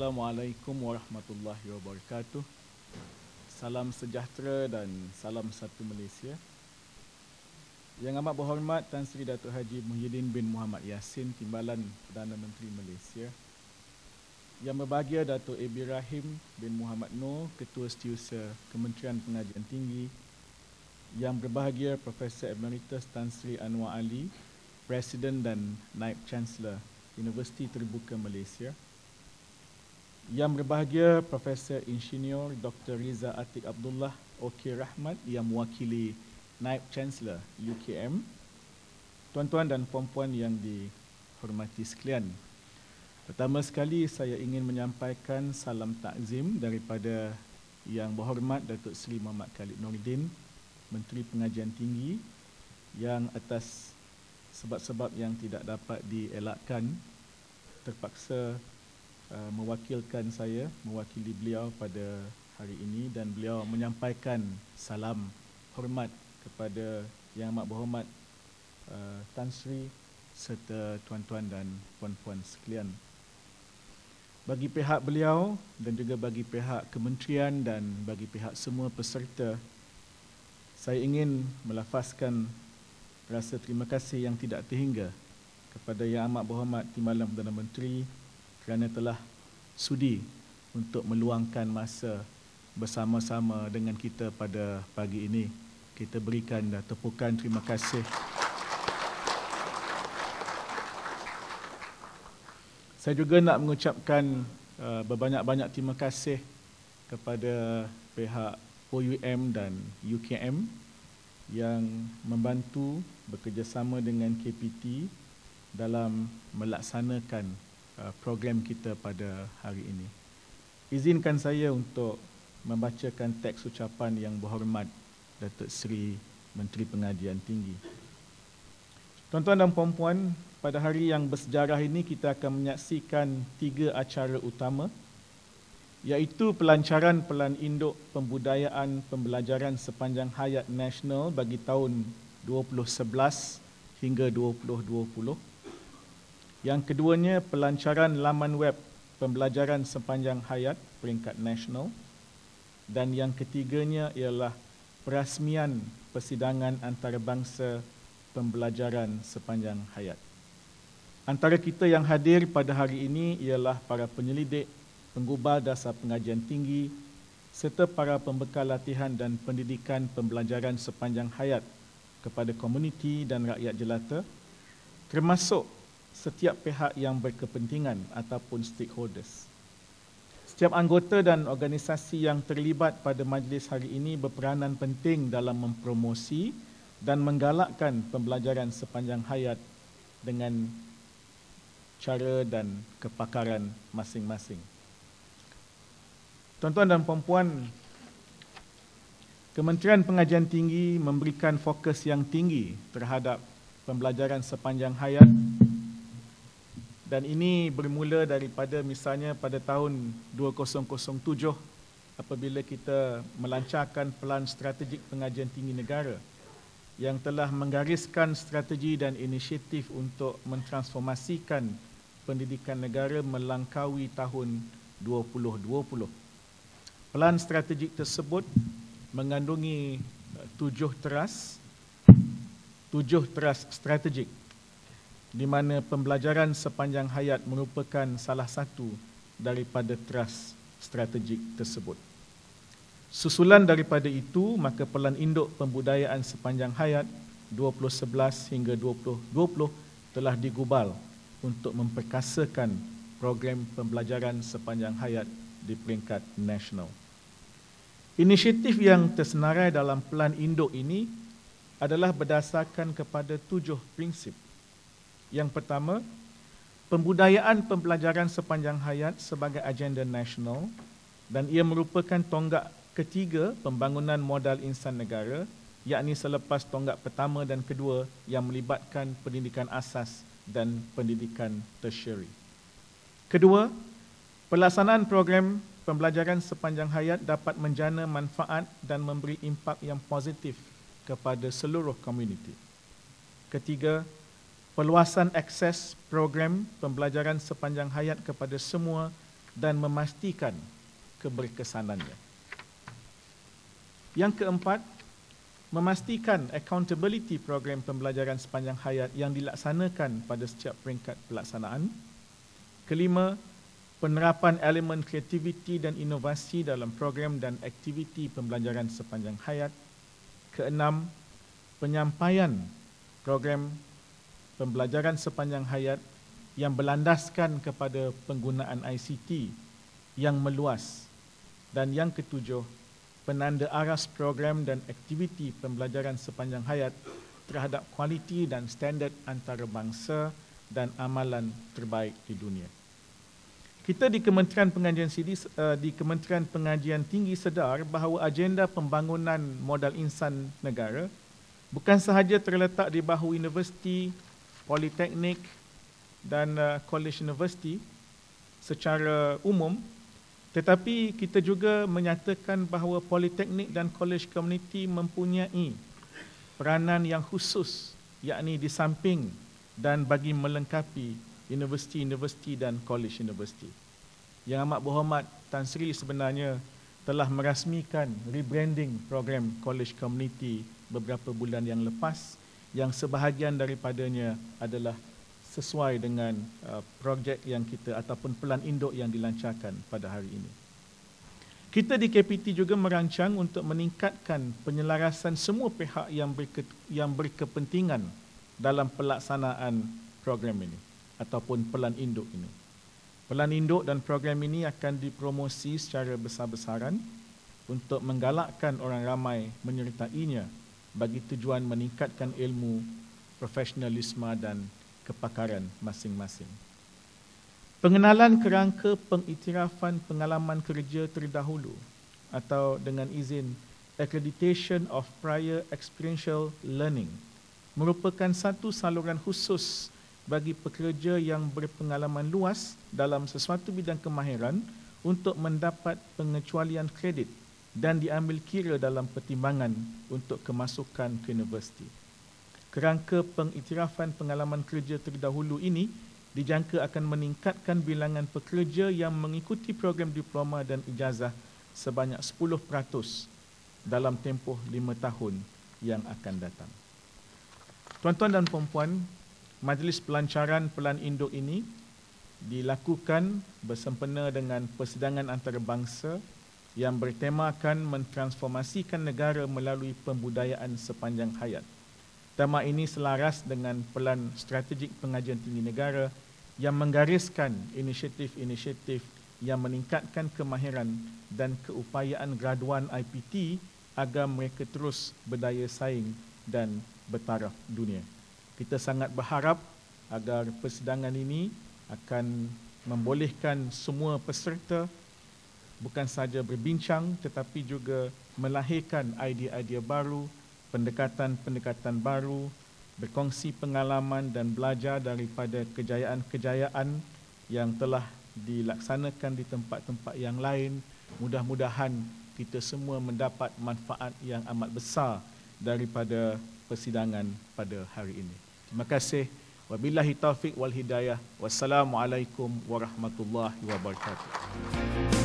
Assalamualaikum warahmatullahi wabarakatuh. Salam sejahtera dan salam satu Malaysia. Yang amat berhormat Tan Sri Datuk Haji Muhyiddin bin Muhammad Yassin, Timbalan Perdana Menteri Malaysia. Yang berbahagia Datuk A.B. Rahim bin Muhammad Noor, Ketua Setiausaha Kementerian Pengajian Tinggi. Yang berbahagia Profesor Emeritus Tan Sri Anwar Ali, Presiden dan Naib Chancellor Universiti Terbuka Malaysia. Yang berbahagia Profesor Insinyur Dr. Riza Atiq Abdullah OK Rahmat yang mewakili Naib Chancellor UKM. Tuan-tuan dan puan-puan yang dihormati sekalian. Pertama sekali saya ingin menyampaikan salam takzim daripada Yang Berhormat Datuk Seri Muhammad Khalid Nordin, Menteri Pengajian Tinggi, yang atas sebab-sebab yang tidak dapat dielakkan terpaksa mewakili beliau pada hari ini, dan beliau menyampaikan salam hormat kepada Yang Amat Berhormat Tan Sri serta tuan-tuan dan puan-puan sekalian. Bagi pihak beliau dan juga bagi pihak kementerian dan bagi pihak semua peserta, saya ingin melafazkan rasa terima kasih yang tidak terhingga kepada Yang Amat Berhormat Timbalan Perdana Menteri kerana telah sudi untuk meluangkan masa bersama-sama dengan kita pada pagi ini. Kita berikan tepukan terima kasih. Saya juga nak mengucapkan berbanyak-banyak terima kasih kepada pihak POUM dan UKM yang membantu bekerjasama dengan KPT dalam melaksanakan program kita pada hari ini. Izinkan saya untuk membacakan teks ucapan Yang Berhormat Datuk Seri Menteri Pengajian Tinggi. Tuan-tuan dan puan-puan, pada hari yang bersejarah ini kita akan menyaksikan 3 acara utama, iaitu pelancaran Pelan Induk Pembudayaan Pembelajaran Sepanjang Hayat Nasional bagi tahun 2011 hingga 2020. Yang keduanya, pelancaran laman web pembelajaran sepanjang hayat peringkat nasional. Dan yang ketiganya ialah perasmian persidangan antarabangsa pembelajaran sepanjang hayat. Antara kita yang hadir pada hari ini ialah para penyelidik, penggubal dasar pengajian tinggi serta para pembekal latihan dan pendidikan pembelajaran sepanjang hayat kepada komuniti dan rakyat jelata, termasuk setiap pihak yang berkepentingan ataupun stakeholders. Setiap anggota dan organisasi yang terlibat pada majlis hari ini berperanan penting dalam mempromosi dan menggalakkan pembelajaran sepanjang hayat dengan cara dan kepakaran masing-masing. Tuan-tuan dan puan-puan, Kementerian Pengajian Tinggi memberikan fokus yang tinggi terhadap pembelajaran sepanjang hayat, dan ini bermula daripada misalnya pada tahun 2007 apabila kita melancarkan Pelan Strategik Pengajian Tinggi Negara yang telah menggariskan strategi dan inisiatif untuk mentransformasikan pendidikan negara melangkaui tahun 2020. Pelan strategik tersebut mengandungi 7 teras strategik, di mana pembelajaran sepanjang hayat merupakan salah satu daripada teras strategik tersebut. Susulan daripada itu, maka Pelan Induk Pembudayaan Sepanjang Hayat 2011 hingga 2020 telah digubal untuk memperkasakan program pembelajaran sepanjang hayat di peringkat nasional. Inisiatif yang tersenarai dalam Pelan Induk ini adalah berdasarkan kepada 7 prinsip. Yang pertama, pembudayaan pembelajaran sepanjang hayat sebagai agenda nasional, dan ia merupakan tonggak ketiga pembangunan modal insan negara, yakni selepas tonggak pertama dan kedua yang melibatkan pendidikan asas dan pendidikan tertiary. Kedua, pelaksanaan program pembelajaran sepanjang hayat dapat menjana manfaat dan memberi impak yang positif kepada seluruh komuniti. Ketiga, peluasan akses program pembelajaran sepanjang hayat kepada semua dan memastikan keberkesanannya. Yang keempat, memastikan accountability program pembelajaran sepanjang hayat yang dilaksanakan pada setiap peringkat pelaksanaan. Kelima, penerapan elemen kreativiti dan inovasi dalam program dan aktiviti pembelajaran sepanjang hayat. Keenam, penyampaian program pembelajaran sepanjang hayat yang berlandaskan kepada penggunaan ICT yang meluas. Dan yang ketujuh, penanda aras program dan aktiviti pembelajaran sepanjang hayat terhadap kualiti dan standard antarabangsa dan amalan terbaik di dunia. Kita di Kementerian Pengajian Tinggi sedar bahawa agenda pembangunan modal insan negara bukan sahaja terletak di bahu universiti, politeknik dan college universiti secara umum, tetapi kita juga menyatakan bahawa politeknik dan college community mempunyai peranan yang khusus, yakni di samping dan bagi melengkapi universiti-universiti dan college universiti. Yang amat berhormat Tan Sri sebenarnya telah merasmikan rebranding program college community beberapa bulan yang lepas, yang sebahagian daripadanya adalah sesuai dengan projek yang kita ataupun pelan induk yang dilancarkan pada hari ini. Kita di KPT juga merancang untuk meningkatkan penyelarasan semua pihak yang berkepentingan dalam pelaksanaan program ini ataupun pelan induk ini. Pelan induk dan program ini akan dipromosi secara besar-besaran untuk menggalakkan orang ramai menyertainya bagi tujuan meningkatkan ilmu, profesionalisme dan kepakaran masing-masing. Pengenalan kerangka pengiktirafan pengalaman kerja terdahulu atau dengan izin Accreditation of Prior Experiential Learning merupakan satu saluran khusus bagi pekerja yang berpengalaman luas dalam sesuatu bidang kemahiran untuk mendapat pengecualian kredit dan diambil kira dalam pertimbangan untuk kemasukan ke universiti. Kerangka pengiktirafan pengalaman kerja terdahulu ini dijangka akan meningkatkan bilangan pekerja yang mengikuti program diploma dan ijazah sebanyak 10% dalam tempoh 5 tahun yang akan datang. Tuan-tuan dan puan-puan, majlis pelancaran pelan induk ini dilakukan bersempena dengan persidangan antarabangsa yang bertemakan mentransformasikan negara melalui pembudayaan sepanjang hayat. Tema ini selaras dengan pelan strategik pengajian tinggi negara yang menggariskan inisiatif-inisiatif yang meningkatkan kemahiran dan keupayaan graduan IPT agar mereka terus berdaya saing dan bertaraf dunia. Kita sangat berharap agar persidangan ini akan membolehkan semua peserta bukan sahaja berbincang tetapi juga melahirkan idea-idea baru, pendekatan-pendekatan baru, berkongsi pengalaman dan belajar daripada kejayaan-kejayaan yang telah dilaksanakan di tempat-tempat yang lain. Mudah-mudahan kita semua mendapat manfaat yang amat besar daripada persidangan pada hari ini. Terima kasih. Wabillahi taufiq wal hidayah. Wassalamualaikum warahmatullahi wabarakatuh.